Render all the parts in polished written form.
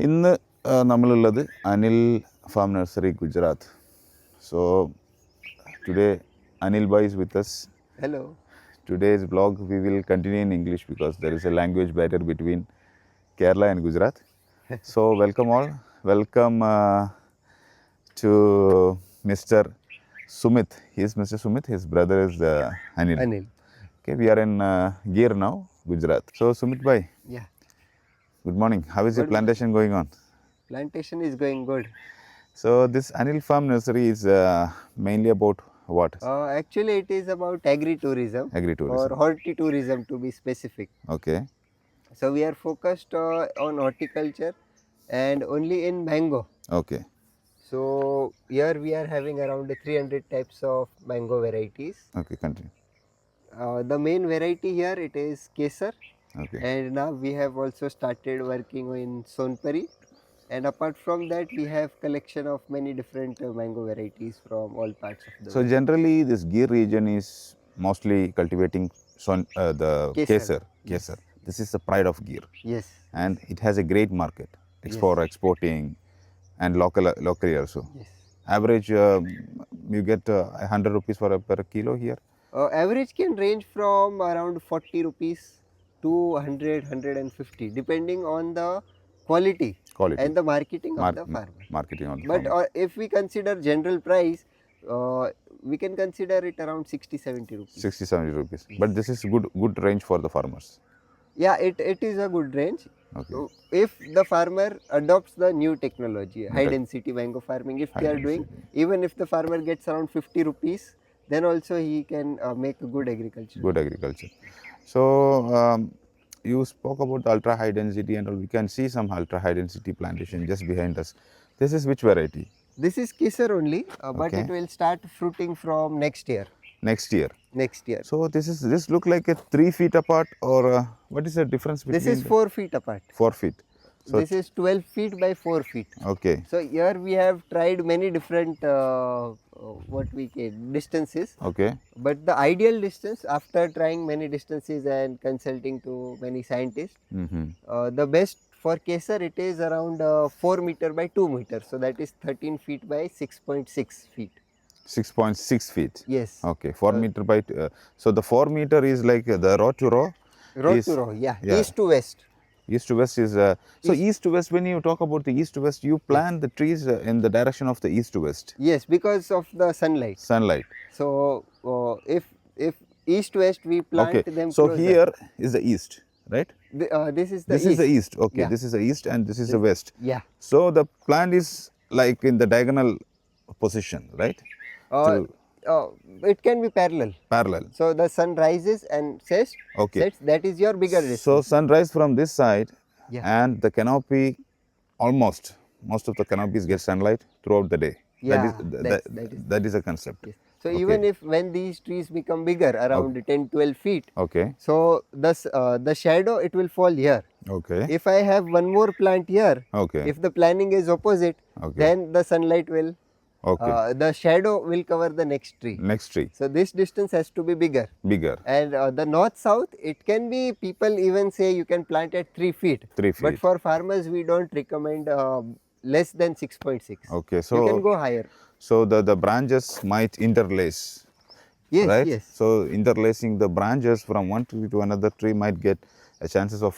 ഇന്ന് നമ്മളുള്ളത് Anil Farm Nursery, Gujrat. So today Anil Bhai is with us. Hello. Today's vlog we will continue in English because there is a language barrier between Kerala and Gujarat. So welcome all. Welcome to Mr. Sumit. He is Mr. Sumit. His brother is Anil. Anil. Okay, we are in Gir now, Gujarat. So Sumit Bhai, Yeah. good morning. How is your Good plantation going on? Plantation is going good. So this Anil Farm Nursery is mainly about what? Actually, it is about agri-tourism or Agri-tourism. horti-tourism to be specific. Okay. So we are focused on horticulture and only in mango. Okay. So here we are having around 300 types of mango varieties. Okay, continue. The main variety here it is Kesar, Okay. and now we have also started working in Sonpuri. And apart from that, we have collection of many different mango varieties from all parts of the So world. generally this Gir region is mostly cultivating the Kesar. Kesar. Yes. Kesar. This is the pride of Gir Yes. and it has a great market for exporting and locally also. Yes. Average you get 100 rupees per kilo here. Average can range from around 40 rupees to 100, 150 depending on the quality, Quality. and the marketing of the farmer. Marketing on the But farmer. if we consider general price, we can consider it around 60, 70 rupees. 60, 70 rupees. Yes. But this is good range for the farmers. Yeah, it is a good range. Okay. So if the farmer adopts the new technology, high density mango farming, if they are doing, even if the farmer gets around 50 rupees, then also he can make a good agriculture. Good agriculture. So you spoke about the ultra high density and all. We can see some ultra high density plantation just behind us. This is which variety? This is Kesar only, but Okay. it will start fruiting from next year. Next year. Next year. So this look like a 3 feet apart or what is the difference between? This is 4 feet apart. 4 feet. So This is 12 feet by 4 feet. okay. So here we have tried many different what we call distances. Okay. But the ideal distance, after trying many distances and consulting to many scientists, the best for Kesar it is around 4 meter by 2 meters. So that is 13 feet by 6.6 feet. 6.6 feet. Yes. Okay. 4 meter by. So the 4 meter is like the row to row. Row is- to row, yeah. yeah. East to west. East to west is so east to west. When you talk about the east to west, you plant the trees in the direction of the east to west. Yes, because of the sunlight. Sunlight. So if east to west we plant Okay. them So closer. here is the east, right? This is the This east. is the east. Okay. Yeah. This is the east and this is the west. Yeah. So the plant is like in the diagonal position, right? It can be parallel. Parallel. So the sun rises and sets. Okay. Sets, that is your bigger distance. So sunrise from this side, Yeah. and the canopy, most of the canopies get sunlight throughout the day. Yeah, That is a concept. Yes. So Okay. even if when these trees become bigger, around 10, 12 feet, Okay. so the shadow it will fall here. Okay. If I have one more plant here, Okay. if the planning is opposite, Okay. then the sunlight will, Okay. the shadow will cover the next tree. Next tree. So this distance has to be bigger. Bigger. And the north-south, it can be, people even say you can plant at 3 feet. 3 feet. But for farmers, we don't recommend less than 6.6. Okay. So You can go higher. So the branches might interlace. Yes, Right. yes. So interlacing the branches from one tree to another tree might get a chances of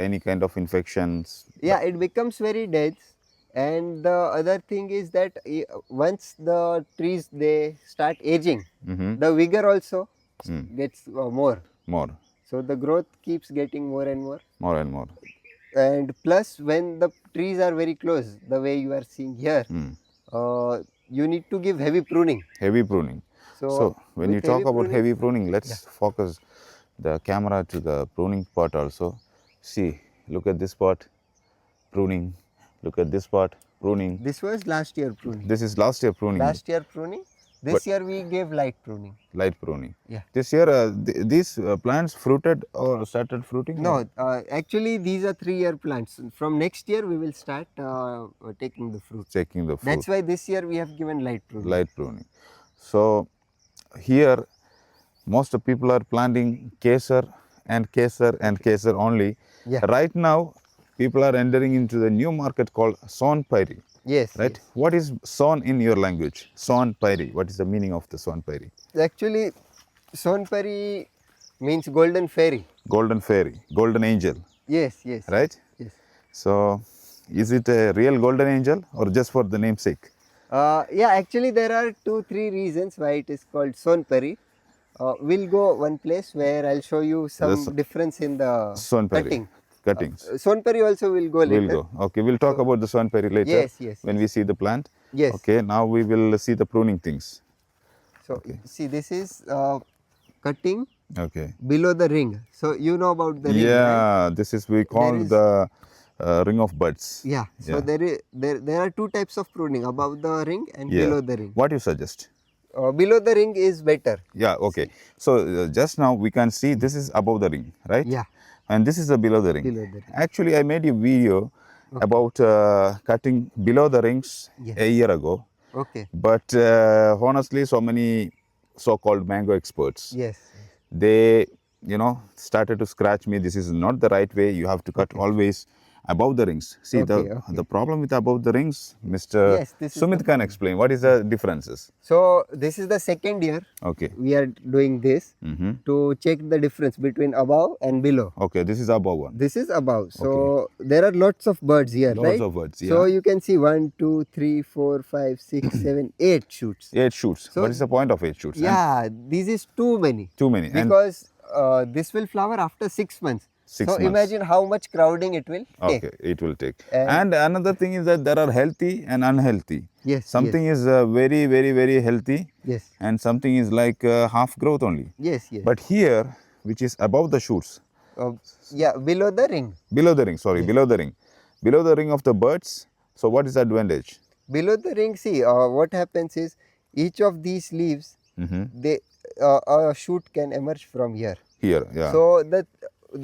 any kind of infections. Yeah, it becomes very dense. And the other thing is that once the trees they start aging, the vigor also gets more. More. So the growth keeps getting more and more. More and more. And plus when the trees are very close, the way you are seeing here, you need to give heavy pruning. Heavy pruning. So when with you talk heavy about pruning- heavy pruning, let's focus the camera to the pruning part also. See, look at this part, pruning. Look at this part, pruning. This was last year pruning. This is last year pruning. Last year pruning. This year we gave light pruning. Light pruning. Yeah. This year these plants fruited or started fruiting? No, actually these are 3-year plants. From next year we will start taking the fruit. Taking the fruit. That's why this year we have given light pruning. Light pruning. So here most of people are planting Kesar and Kesar and Kesar only. Yeah. Right now people are entering into the new market called Sonpuri, Yes, right? yes. What is Son in your language? Sonpuri. What is the meaning of the Sonpuri? Actually, Sonpuri means golden fairy. Golden fairy, golden angel, Yes, yes, right? yes. So, is it a real golden angel or just for the namesake? Yeah, actually there are 2-3 reasons why it is called Sonpuri. We'll go one place where I'll show you The some difference in the Sonpuri cutting. cuttings. Sonpuri also will go We'll later. go. Okay, we'll talk So, about the Sonpuri later yes, yes, when yes. we see the plant. Yes. Okay, now we will see the pruning things. So Okay. see, this is cutting Okay. below the ring. So you know about the ring, right? Yeah, this is we call is- the ring of buds. Yeah. So Yeah. there are 2 types of pruning, above the ring and Yeah. below the ring. What you suggest? Below the ring is better. Yeah, okay. So just now we can see this is above the ring, right? Yeah. And this is the below the ring. Below the ring. Actually, I made a video about cutting below the rings Yes. a year ago. Okay. But honestly, so many so-called mango experts, Yes. they, started to scratch me. This is not the right way. You have to cut always above the rings. See, Okay, the problem with above the rings, Mr. Yes, this is Sumit the can explain. What is the differences? So this is the second year Okay. we are doing this to check the difference between above and below. Okay, this is above one. This is above. So there are lots of birds here, Lots right? of birds, So yeah. you can see 1, 2, 3, 4, 5, 6, 7, 8 shoots. 8 shoots. So what is the point of 8 shoots? And Yeah, this is too many. too many. And Because this will flower after 6 months. 6 so months. imagine how much crowding it will take. okay, it will take. And- And another thing is that there are healthy and unhealthy. Yes. Something is very, very, very healthy, Yes. and something is like half growth only. Yes. Yes. But here, which is above the shoots, Yeah, below the ring. below the ring, sorry, below the ring of the birds. So what is the advantage? Below the ring, see, what happens is each of these leaves, they a shoot can emerge from here. Here, yeah. So that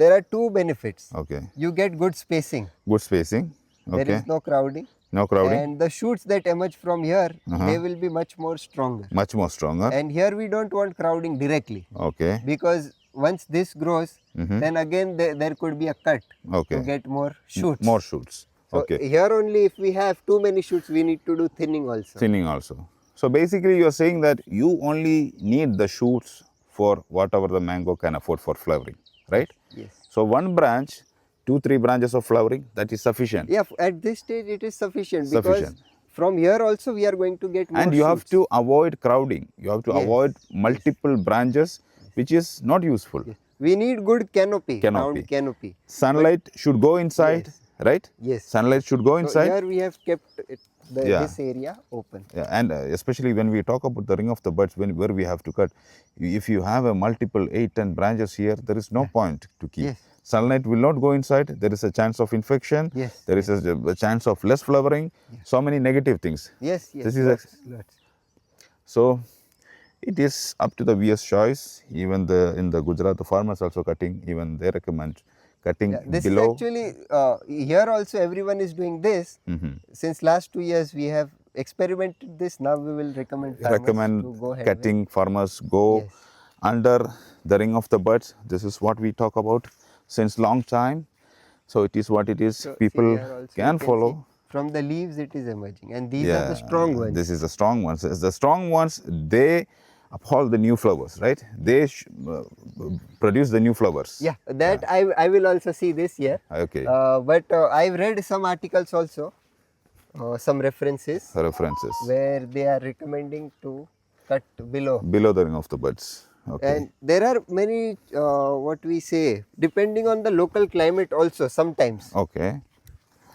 there are 2 benefits. Okay. You get good spacing. Good spacing. Okay. There is no crowding. No crowding. And the shoots that emerge from here, they will be much more stronger. Much more stronger. And here we don't want crowding directly. Okay. Because once this grows, then again there could be a cut Okay. to get more shoots. More shoots. So Okay. here only, if we have too many shoots, we need to do thinning also. Thinning also. So basically you are saying that you only need the shoots for whatever the mango can afford for flowering, right? Yes. So one branch, 2-3 branches of flowering, that is sufficient. Yeah, at this stage it is sufficient, Sufficient. because from here also we are going to get more And you have shoots. to avoid crowding. You have to Yes. avoid multiple branches, which is not useful. Yes. We need good canopy, Canopy. round canopy. Sunlight should go inside, Yes. right? Yes. Sunlight should go So inside. here we have kept Yeah. this area open. Yeah, and especially when we talk about the ring of the buds, where we have to cut, if you have a multiple 8-10 branches here, there is no point to keep. Yes. Sunlight will not go inside. There is a chance of infection. Yes, There is a chance of less flowering. So many negative things. Yes, yes. This is lots. So it is up to the viewers' choice. Even in the Gujrat, the farmers also cutting. Even they recommend cutting This below. is actually, here also everyone is doing this. Since last 2 years we have experimented this. Now we will recommend farmers to go ahead cutting farmers go Yes. under the ring of the buds. This is what we talk about since long time. So it is what it is. So, see, People here also can you see follow. from the leaves it is emerging, and these are the strong ones. This is the strong ones. The strong ones, they uphold the new flowers, right? They produce the new flowers. Yeah, that I will also see this year. Okay. But I've read some articles also, some references References. where they are recommending to cut below. Below the ring of the buds. Okay. And there are many, what we say, depending on the local climate also sometimes. Okay.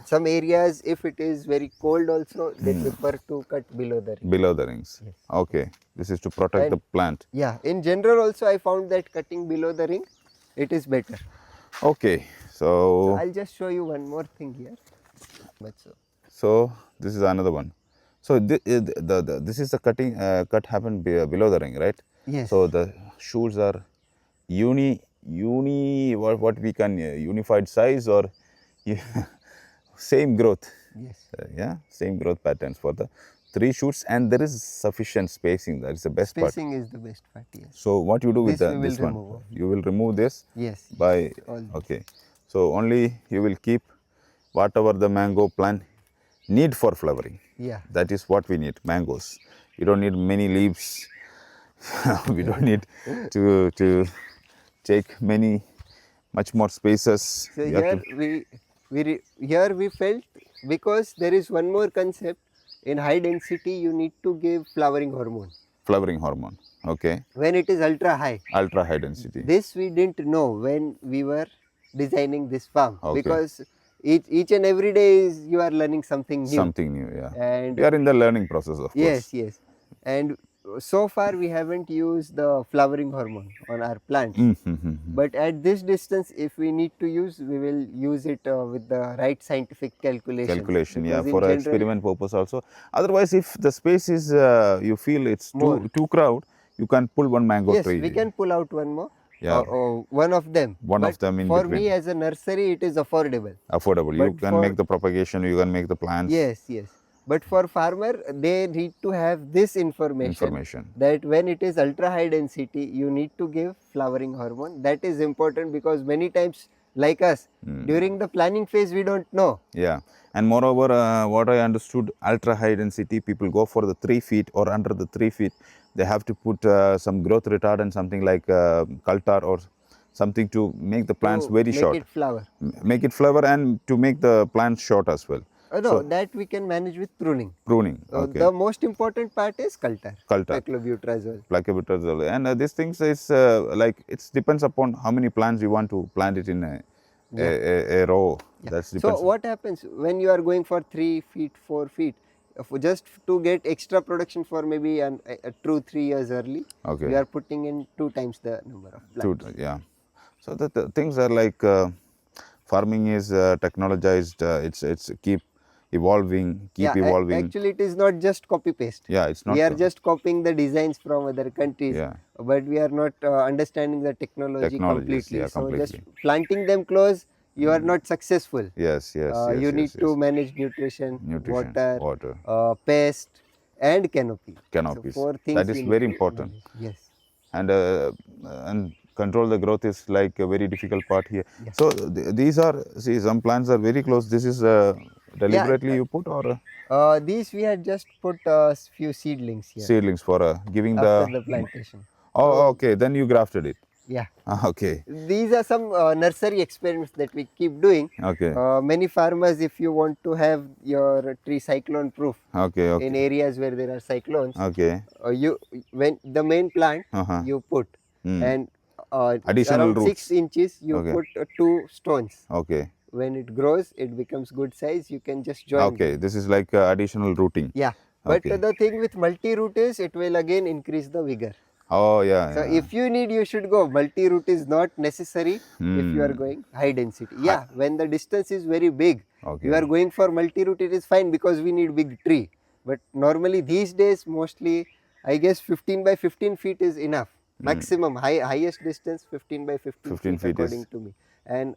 Some areas, if it is very cold also, they prefer to cut below the ring. Below the rings. Yes. Okay. This is to protect the plant. Yeah, in general also I found that cutting below the ring, it is better. Okay. So So, I'll just show you one more thing here. But so this is another one. So this is the cutting cut happened below the ring, right? yes. So the shoots are what we can unified size or same growth. yes. Yeah, same growth patterns for the 3 shoots, and there is sufficient spacing. That is the best part. Spacing is the best part, yes. So what you do with This we will this one? remove. You will remove this Yes. by all this. okay. So only you will keep whatever the mango plant need for flowering. Yeah. That is what we need, mangoes. You don't need many leaves. We don't need to take much more spaces. So We have here to here we felt, because there is one more concept. In high density, you need to give flowering hormone. flowering hormone. Okay, When it is ultra high, ultra high density. this we didn't know when we were designing this farm, Okay, because each and every day is you are learning something new. something new. Yeah, we And are in the learning process, of yes, course. yes. And so far we haven't used the flowering hormone on our plants. Mm-hmm. But at this distance, if we need to use, we will use it with the right scientific calculations. Calculation, yeah, Because in for a general, experiment purpose also. Otherwise, if the space is you feel it's more. too crowd, you can pull one mango Yes, tree. we can pull out one more. Yeah, One of them. one But of them in for between. me as a nursery, it is affordable. Affordable. You But can make the propagation. You can make the plants. yes, yes. But for farmer, they need to have this information, Information. that when it is ultra high density, you need to give flowering hormone. That is important, because many times, like us, during the planning phase, we don't know. Yeah, and moreover, what I understood, ultra high density people go for the 3 feet or under the 3 feet. They have to put some growth retardant, something like cultar or something to make the plants To very make short. it flower. Make it flower and to make the plants short as well. No, that we can manage with pruning. Pruning. Okay. The most important part is cultar. Cultar. Paclobutrazole. Placebutrazole. And these things is like it depends upon how many plants you want to plant it in a row. Yeah. That's So depends. what happens when you are going for 3 feet, 4 feet, just to get extra production for maybe a 2-3 years early, Okay. we are putting in 2 times the number of plants. Yeah. So the things are like farming is technologized. It's keep evolving, keep evolving. Actually it is not just copy paste. Yeah, it's not. We are just copying the designs from other countries, Yeah. but we are not understanding the technology Technologies, completely. yeah, So just completely. planting them close, you are not successful. Yes, yes, yes. You yes, need yes. to manage nutrition, Nutrition, water. pest, and canopy. Canopies. So 4 things That is we need very to important. manage. Yes. And control the growth is like a very difficult part here. Yeah. So these are, see, some plants are very close. This is deliberately you put or These we had just put few seedlings here seedlings for giving after the. the plantation. Oh, okay. Then you grafted it. Yeah. Okay. These are some nursery experiments that we keep doing. Okay. Many farmers, if you want to have your tree cyclone proof Okay. in Okay. areas where there are cyclones, Okay. you when the main plant Uh-huh. you put, Hmm. and Additional around roots. 6 inches you Okay. put 2 stones. Okay. When it grows, it becomes good size. You can just join. Okay. This is like additional rooting. Yeah. But Okay. the thing with multi-root is it will again increase the vigor. Oh, yeah. So yeah. if you need, you should go. Multi-root is not necessary if you are going high density. Yeah, when the distance is very big, Okay. you are going for multi-root, it is fine because we need big tree. But normally these days, mostly, I guess 15 by 15 feet is enough. Maximum, highest distance 15 by 15, 15 feet according is- to me. And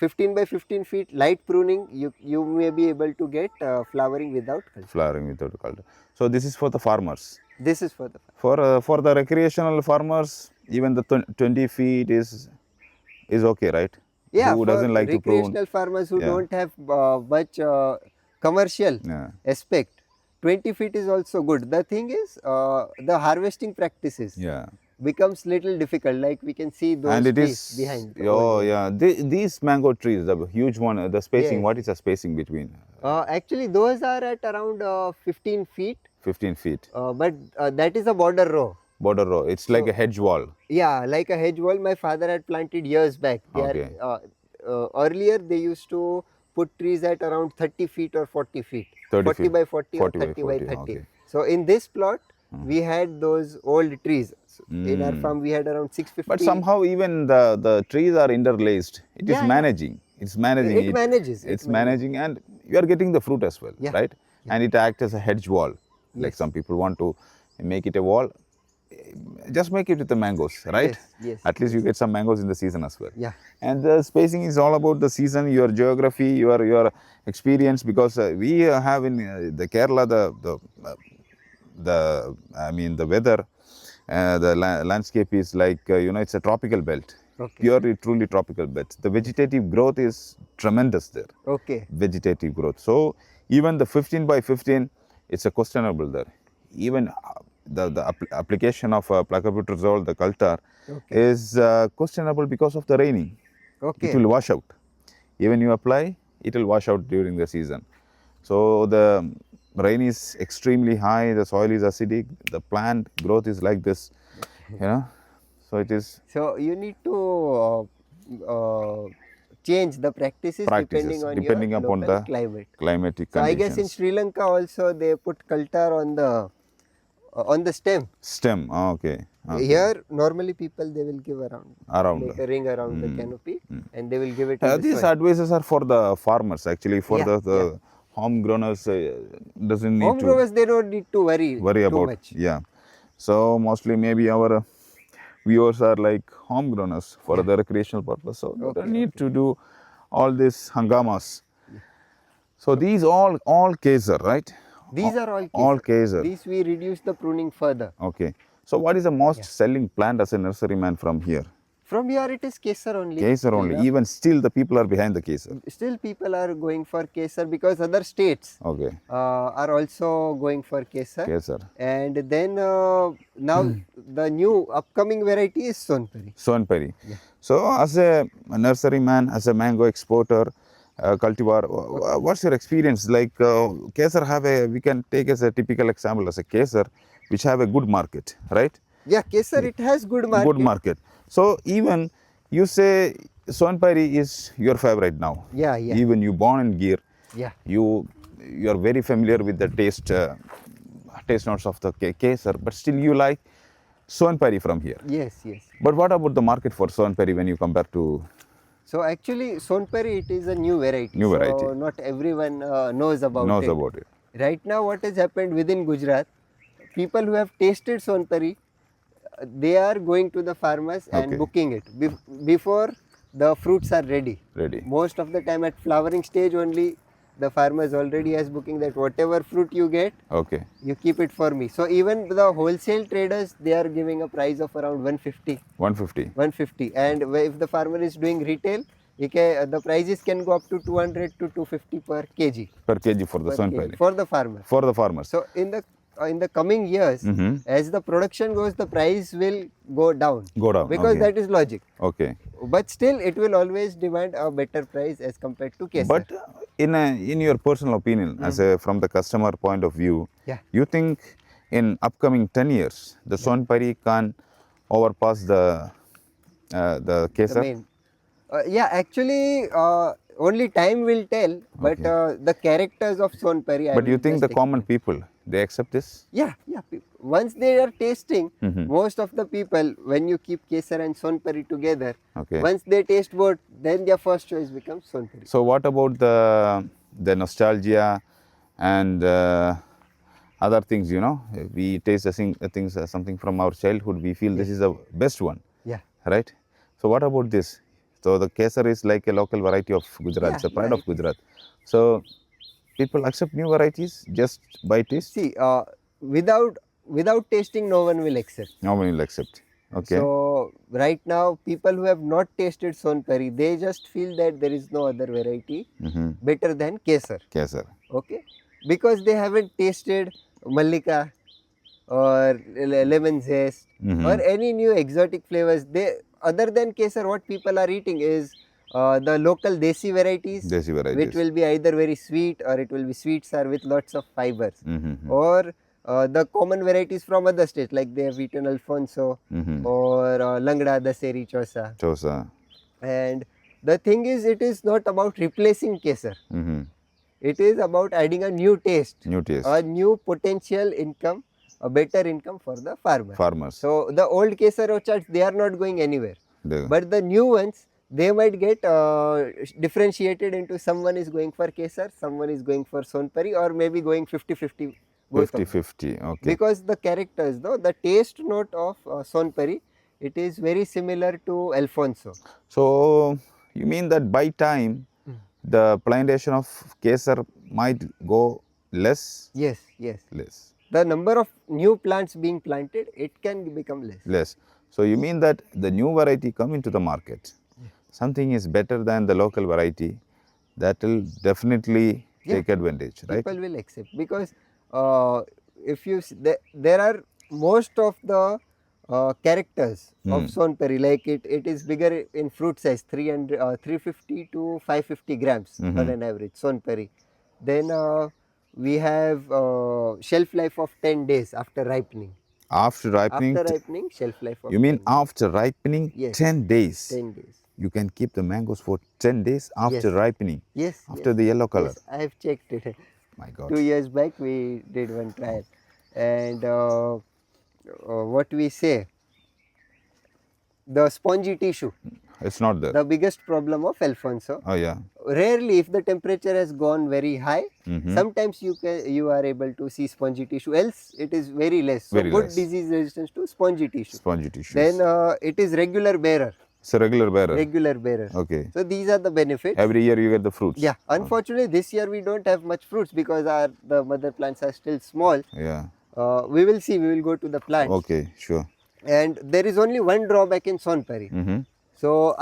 15 by 15 feet light pruning, you may be able to get flowering without culture. Flowering without culture. So this is for the farmers. This is for the For the recreational farmers, even the 20 feet is okay, right? Yeah, Who for doesn't like to prune? recreational farmers who Yeah. don't have much commercial Yeah. aspect, 20 feet is also good. The thing is, the harvesting practices Yeah. becomes little difficult. Like we can see those And it trees is, behind. oh yeah, these mango trees, the huge one, the spacing, Yes. what is the spacing between? Actually, those are at around 15 feet, 15 feet. but that is a border row. Border row, it's like a hedge wall. Yeah, like a hedge wall. My father had planted years back. They Okay. are, earlier they used to put trees at around 30 feet or 40 feet. 30 40 feet. by 40, 40 or by 30 by 40, 30. okay. So in this plot, we had those old trees. So in our farm, we had around 650. But somehow even the trees are interlaced. It is Yeah, yeah. managing. It's managing. It manages, it It's managing and you are getting the fruit as well, Yeah. right? And it acts as a hedge wall. Like Yes. some people want to make it a wall. Just make it with the mangoes, right? Yes, yes, At least you get some mangoes in the season as well. Yeah. And the spacing is all about the season, your geography, your experience. Because we have in the Kerala the I mean the weather, the landscape is like it's a tropical belt. Okay. Purely, truly tropical beds. The vegetative growth is tremendous there. Okay. Vegetative growth. So even the 15 by 15, it's a questionable there. Even the application of placabutrazole, the cultar, Okay. is questionable because of the raining. It Okay. will wash out. Even you apply, it will wash out during the season. So the rain is extremely high, the soil is acidic, the plant growth is like this, you know. So it is So you need to change the practices depending practices on your depending upon local the climate. climatic So I guess in conditions. Sri Lanka also they put cultar on the stem. Stem, okay, okay, Here normally people they will give around around. like a ring around the canopy and they will give it in the These soil. advices are for the farmers actually, for Yeah, the yeah. home growners doesn't need Home to growers they don't need to worry worry too about, much. yeah. So mostly maybe our viewers are like home growners for Yeah. the recreational purpose, so they don't Okay, need okay. to do all this hangamas. Yeah. So So these all caser, right? these are all All cases. caser. These we reduce the pruning further. Okay. So what is the most Yeah. selling plant as a nurseryman from here? From here it is kesar only. Caser Till only. now. Even still the people are behind the caser. Still people are going for kesar because other states Okay. are also going for kesar. Caser. And then now the new upcoming variety is Sonpuri. Sonpuri. Yeah. So as a nurseryman, as a mango exporter, cultivar, what's your experience? Like Kesar have a, we can take as a typical example as a Kesar, which have a good market, right? Yeah, kesar it has good Good market. market. So even you say Sonpuri is your favorite now. Yeah, yeah, Even you born in Gir, yeah. you are very familiar with the taste notes of the Kesar, but still you like Sonpuri from here. Yes, yes. But what about the market for Sonpuri when you compare to So actually Sonpuri it is a new variety. new variety? So not everyone knows about Knows it. about it. Right now what has happened within Gujrat, people who have tasted Sonpuri, they are going to the farmers and Okay. booking it before the fruits are ready. Ready. Most of the time at flowering stage only the farmers already has booking that whatever fruit you get, Okay. you keep it for me. So even the wholesale traders they are giving a price of around 150. 150 150 and if the farmer is doing retail, the prices can go up to 200 to 250 per kg. per kg for the Per kg Sonpuri. for the farmer. For the farmers. So in the coming years, as the production goes, the price will go down. Go down. Because Okay. that is logic. Okay. But still, it will always demand a better price as compared to kesar. But in your personal opinion, as a from the customer point of view, Yeah. you think in upcoming 10 years the Sonpuri can overpass the The Kesar? main. Yeah, actually, only time will tell. But Okay. the characters of Sonpuri, I But you will think just the common explain. people they accept this? Yeah, yeah. Once they are tasting, most of the people, when you keep kesar and Sonpuri together, Okay. once they taste both, then their first choice becomes Sonpuri. So what about the nostalgia and other things? You know, we taste things something from our childhood. We feel this Yes. is the best one, Yeah. right? So what about this? So the Kesar is like a local variety of Gujarat. Yeah, It's a yeah, pride of it is. Gujarat. So people accept new varieties just by taste. See, without tasting, no one will accept. No one will accept. Okay. So right now, people who have not tasted Sonpuri, they just feel that there is no other variety better than kesar. Kesar. Okay, because they haven't tasted Mallika or lemon zest or any new exotic flavors. They other than kesar, what people are eating is the local desi varieties, Desi which varieties. will be either very sweet or it will be sweet sour with lots of fibers, or the common varieties from other states like they have eaten Alfonso or Langda, Daseri, Chosa. Chosa. And the thing is, it is not about replacing kesar. It is about adding a new taste, New taste. a new potential income, a better income for the farmer. Farmers. So the old kesar orchards, they are not going anywhere. The- But the new ones, they might get differentiated into someone is going for kesar, someone is going for Sonpuri, or maybe going 50-50 both of them. 50-50. Okay. Because the characters, though, the taste note of Sonpuri, it is very similar to Alfonso. So you mean that by time the plantation of Kesar might go less? Yes, yes. Less. The number of new plants being planted, it can become less. Less. So you mean that the new variety come into the market, something is better than the local variety, that will definitely Yeah. take advantage, right? People will accept because if you there are most of the characters of Sonpuri, like it is bigger in fruit size, 350 to 550 grams on an average, Sonpuri. Then we have shelf life of 10 days after ripening. After ripening, After ripening, shelf life of you mean 10 days. after ripening Yes, 10 days? 10 days. You can keep the mangoes for 10 days after Yes. ripening, Yes, after yes, the yellow color. yes. I have checked it. My God. 2 years back, we did one trial, and what we say, the spongy tissue, It's not there. the biggest problem of Alfonso. Oh yeah. Rarely, if the temperature has gone very high, sometimes you are able to see spongy tissue. Else, it is very less. So Very good less. disease resistance to spongy tissue. Spongy tissues. Then it is regular bearer. It's a regular bearer. Regular bearer. Okay. So these are the benefits. Every year you get the fruits. Yeah. Unfortunately, this year we don't have much fruits because the mother plants are still small. Yeah. We will see. We will go to the plants. Okay, sure. And there is only one drawback in Sonpuri. So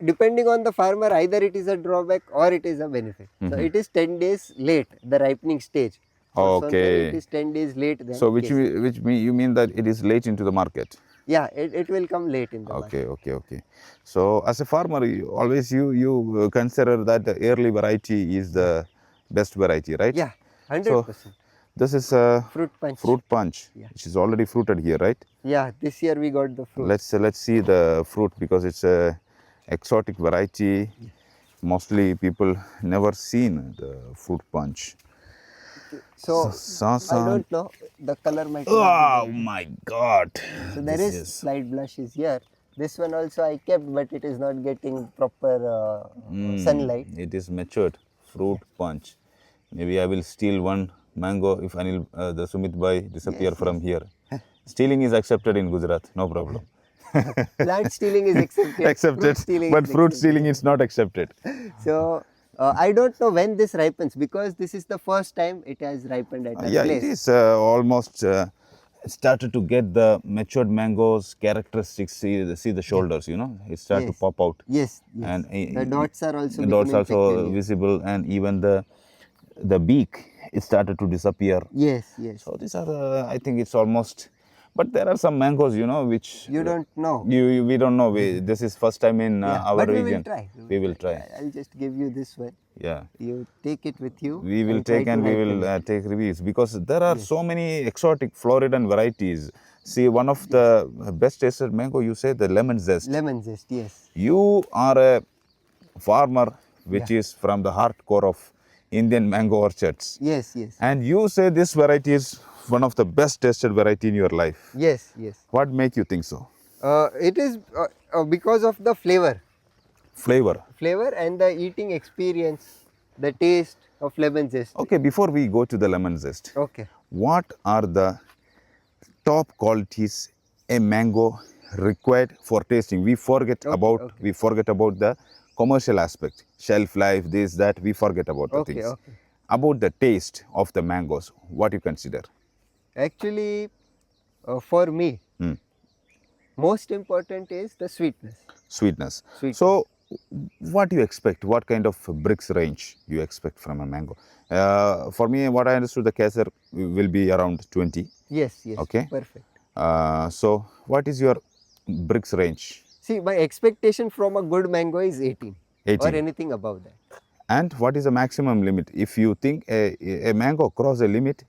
depending on the farmer, either it is a drawback or it is a benefit. So it is 10 days late, the ripening stage. For Sonpuri, Okay. it is 10 days late. Than So which Kesar. you mean that it is late into the market? Yeah, it will come late in the market. Okay. So as a farmer, you consider that the early variety is the best variety, right? Yeah, 100%. So this is a Fruit punch. Yeah. Which is already fruited here, right? Yeah, this year we got the fruit. Let's see the fruit because it's a exotic variety. Mostly people never seen the fruit punch. So I don't know, the color might not Oh be my God! there. So there is slight blushes here. This one also I kept, but it is not getting proper sunlight. It is matured fruit punch. Maybe I will steal one mango if Anil, the Sumit bhai disappear from here. Stealing is accepted in Gujarat, no problem. Plant stealing is accepted. Accepted, but fruit stealing is not accepted. So I don't know when this ripens because this is the first time it has ripened at our Yeah, place. it is almost started to get the matured mangoes characteristics. See the shoulders, you know, it started to pop out. Yes, And the dots are also also visible, and even the beak it started to disappear. Yes. So these are I think it's almost. But there are some mangoes, you know, which you don't know. We don't know. This is first time in our but region. We will try. try. I'll just give you this one. Yeah. You take it with you. We will take and we will take reviews because there are so many exotic Floridan varieties. See, one of the best tasted mango, you say the lemon zest. Lemon zest, yes. You are a farmer which is from the hardcore of Indian mango orchards. Yes. And you say this variety is one of the best tasted variety in your life. Yes. What make you think so? It is because of the flavor and the eating experience, the taste of lemon zest. Okay, before we go to the lemon zest, what are the top qualities a mango required for tasting? We forget about the commercial aspect, shelf life, this, that. We forget about the things. About the taste of the mangoes, what you consider? Actually, for me, most important is the sweetness. So, what do you expect? What kind of bricks range you expect from a mango? For me, what I understood, the Kesar will be around 20. Yes. Okay. Perfect. So, what is your bricks range? See, my expectation from a good mango is 18. Or anything above that. And what is the maximum limit? If you think a mango cross a limit,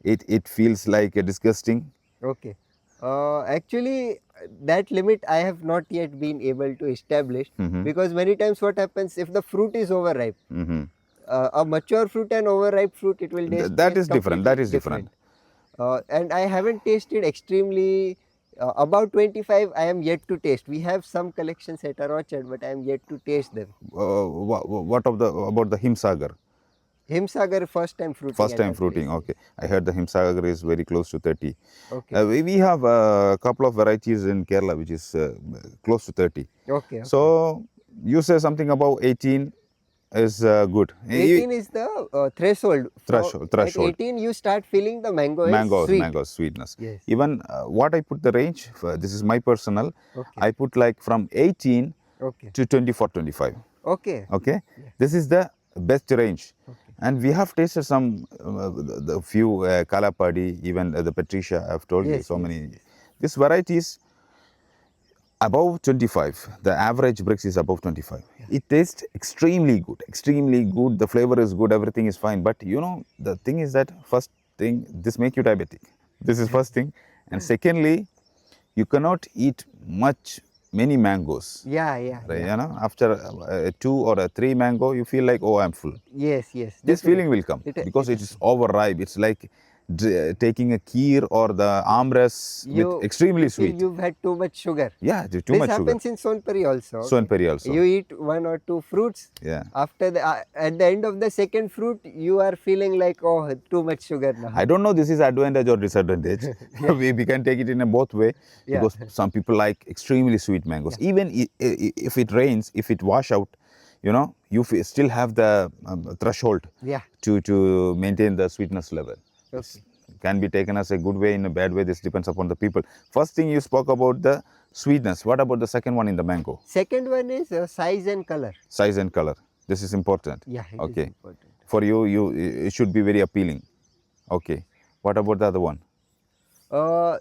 it feels like a disgusting. Okay. Actually, that limit I have not yet been able to establish because many tames what happens if the fruit is overripe, a mature fruit and overripe fruit, it will taste. That is different. That is different. And I haven't tasted extremely. About 25 I am yet to taste. We have some collections at our orchard, but I am yet to taste them. What about the Himsagar? Himsagar first time fruiting. First time fruiting, okay. I heard the Himsagar is very close to 30. Okay. We have a couple of varieties in Kerala which is close to 30. Okay. So you say something about 18. is good. 18 is the threshold. At Threshold. 18 you start feeling the mango is sweet. Mango sweetness. Yes. Even what I put the range, this is my personal, Okay. I put like from 18 Okay. to 24, 25. Okay. Okay, Yeah. this is the best range. Okay. And we have tasted some, the few Kalapadi, even the Patricia, I've told you Yes, so yes, many. yes. These varieties above 25, the average bricks is above 25. It tastes extremely good. The flavor is good, everything is fine. But you know, the thing is that first thing, this make you diabetic. This is first thing. And secondly, you cannot eat many mangoes. Yeah, yeah, Right, yeah. you know, after 2 or 3 mango, you feel like, oh, I'm full. Yes, yes, This definitely. feeling will come because It it is overripe. It's like taking a kheer or the armrest with extremely you feel sweet. you've had too much sugar. Yeah, too This much sugar. happens in Sonpuri also. Okay? Sonpuri also. You eat 1 or 2 fruits. Yeah. After the at the end of the second fruit, you are feeling like, oh, too much sugar now. I don't know this is advantage or disadvantage. we can take it in a both way Yeah. because some people like extremely sweet mangoes. Even if it rains, if it wash out, you know, you still have the threshold Yeah. to maintain the sweetness level. Okay. Can be taken as a good way, in a bad way. This depends upon the people. First thing you spoke about the sweetness. What about the second one in the mango? Second one is size and color. Size and color. This is important. Yeah, it is Okay. important. For you, it should be very appealing. Okay. What about the other one?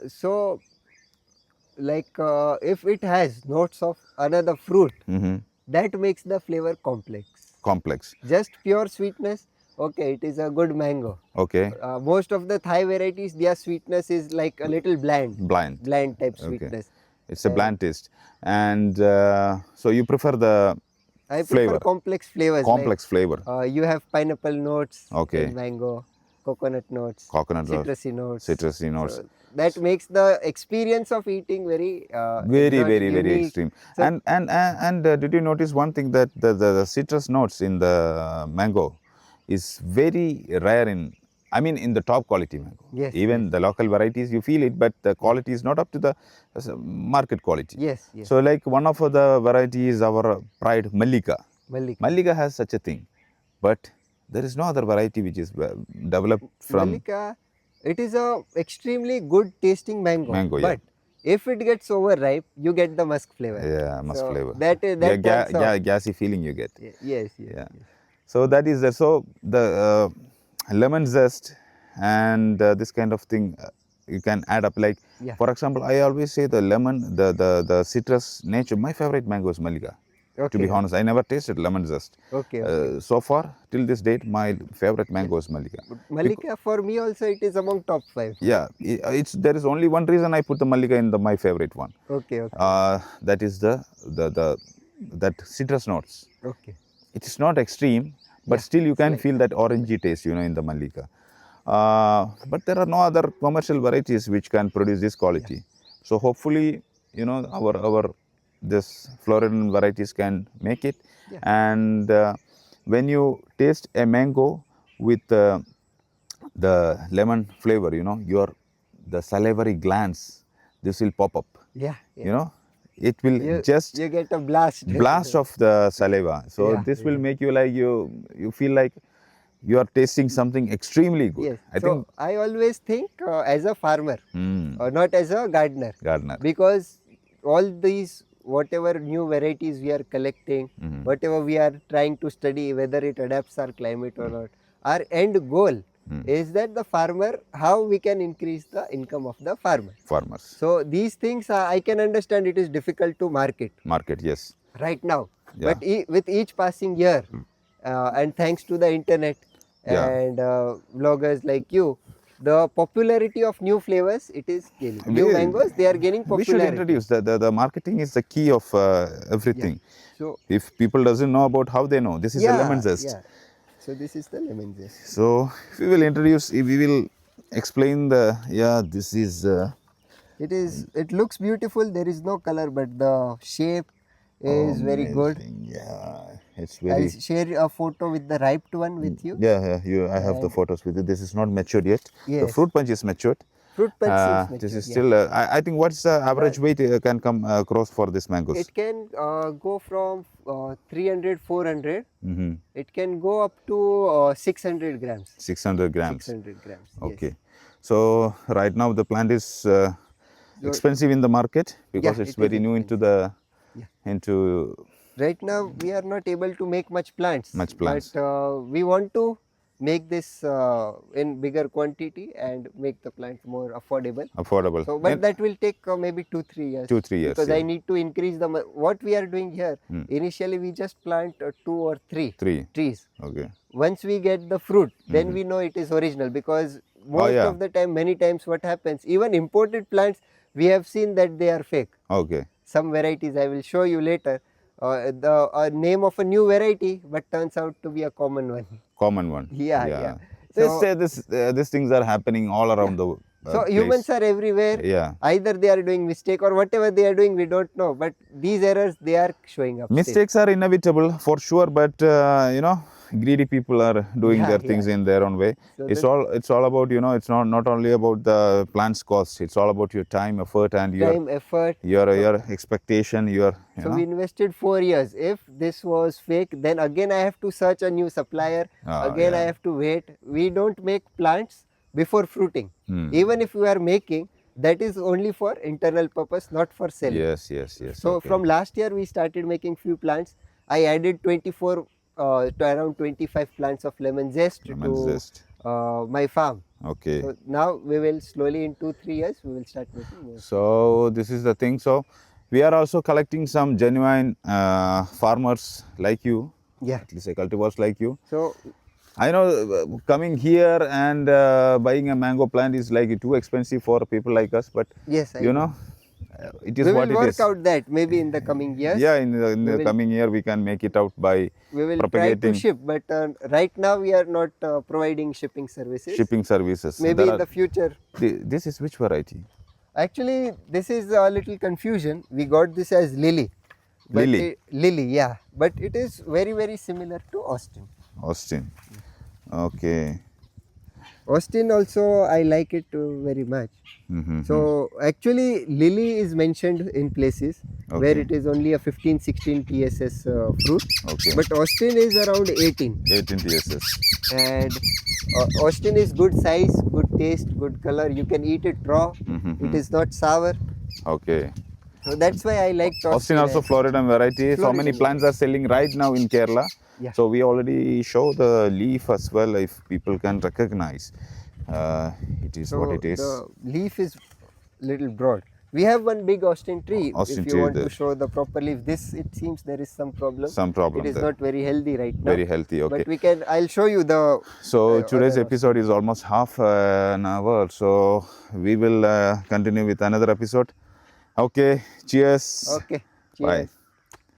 So, like if it has notes of another fruit, that makes the flavor complex. Complex. Just pure sweetness, okay, it is a good mango. Okay. Most of the Thai varieties, their sweetness is like a little bland type Okay. sweetness. It's a bland taste. And so you prefer the I flavor. prefer complex flavors. Complex flavor. You have pineapple notes Okay. in mango, coconut notes, Coconut notes, citrusy notes. citrusy notes. So that makes the experience of eating very very unique. extreme. So, And did you notice one thing, that the citrus notes in the mango is very rare in the top quality mango. Yes, Even yes. the local varieties, you feel it, but the quality is not up to the market quality. Yes, yes. So like one of the varieties is our pride, Mallika. Mallika. Mallika has such a thing, but there is no other variety which is developed from Mallika, it is a extremely good tasting mango. mango. Yeah. But if it gets overripe, you get the musk flavor. Yeah, musk flavor. That turns off. Gassy feeling you get. Yes. Yeah. So that is the lemon zest and this kind of thing you can add up. Like for example, I always say the lemon, the citrus nature. My favorite mango is Mallika. Okay. To be honest, I never tasted lemon zest. Okay. So far, till this date, my favorite mango is Mallika. Mallika for me also, it is among top 5. Yeah, there is only one reason I put the Mallika in my favorite one. Okay. That is that citrus notes. Okay. It is not extreme, but still you can feel that orangey taste, in the Mallika. But there are no other commercial varieties which can produce this quality. So hopefully, our this Floridan varieties can make it. And when you taste a mango with the lemon flavor, the salivary glands, this will pop up. Yeah. It will You get a blast of the saliva. So this will make you like you feel like you are tasting something extremely good. Yes. I always think as a farmer, not as a gardener. Because all these, whatever new varieties we are collecting, whatever we are trying to study, whether it adapts our climate or not, our end goal is that the farmer, how we can increase the income of the farmers. So these things, I can understand it is difficult to market. Yes. Right now. But with each passing year, and thanks to the internet and vloggers like you, the popularity of new flavors, it is gaining. New mangoes, they are gaining popularity. We should introduce the marketing is the key of everything. So if people doesn't know about, how they know? This is a lemon zest. So this is the lemon zest. So we will introduce, we will explain this is. It looks beautiful. There is no color, but the shape is very good. Yeah, it's very. I'll share a photo with the ripe one with you. I have the photos with you. This is not matured yet. The fruit punch is matured, Fruit punch seems This mature. is Yeah. still, I think, what's the average weight can come across for this mangoes? It can go from 300, 400. Mm-hmm. It can go up to 600 grams. 600 grams. 600 grams. Okay. Yes. So right now the plant is expensive in the market because Yeah, it's it is very new into expensive. the Yeah. into Right now we are not able to make much plants, plants. but we want to make this in bigger quantity and make the plants more affordable. Affordable. So, but that will take maybe 2-3 years. 2-3 years. Because Yeah. I need to increase the what we are doing here. Initially, we just plant 2 or 3 trees. Okay. Once we get the fruit, then we know it is original, because most yeah. of the time, many times what happens, even imported plants, we have seen that they are fake. Okay. Some varieties I will show you later. The name of a new variety, but turns out to be a common one. Common one. Yeah. So, These things are happening all around the so place. humans are everywhere. Yeah. Either they are doing mistake or whatever they are doing, we don't know. But these errors, they are showing up. Still. Mistakes are inevitable for sure, but greedy people are doing their things in their own way. So it's all about, it's not only about the plant's cost. It's all about your time, effort, and effort. your expectation. So we invested 4 years. If this was fake, then again I have to search a new supplier. Again I have to wait. We don't make plants before fruiting. Even if we are making, that is only for internal purpose, not for selling. Yes. So from last year we started making few plants. I added 24 to around 25 plants of lemon zest to my farm. Okay. So now we will slowly, in 2-3 years, we will start making more. So this is the thing. So we are also collecting some genuine farmers like you. Yeah. At least cultivars like you. So I know coming here and buying a mango plant is like too expensive for people like us, but yes, it is we what will it work is. out that maybe in the coming years. Yeah, in the coming year we can make it out by we will propagating. try to ship, but right now we are not providing shipping services. Shipping services. Maybe in the future. This is which variety? Actually, this is a little confusion. We got this as Lily. But Lily, yeah. But it is very, very similar to Austin. Austin. Okay. Austin also, I like it very much. So actually Lily is mentioned in places where it is only a 15-16 TSS fruit. Okay. But Austin is around 18. 18 TSS. And Austin is good size, good taste, good color. You can eat it raw. It is not sour. Okay. So that's why I like Austin also Floridan variety. So many plants are selling right now in Kerala. Yeah. So we already show the leaf as well, if people can recognize. It is what it is. The leaf is little broad. We have one big Austin tree. If you want to show the proper leaf, this it seems there is some problem. It is not very healthy right now. Very healthy, okay. But I'll show you the. So today's episode is almost half an hour. So we will continue with another episode. Okay, cheers. Okay, cheers. Bye.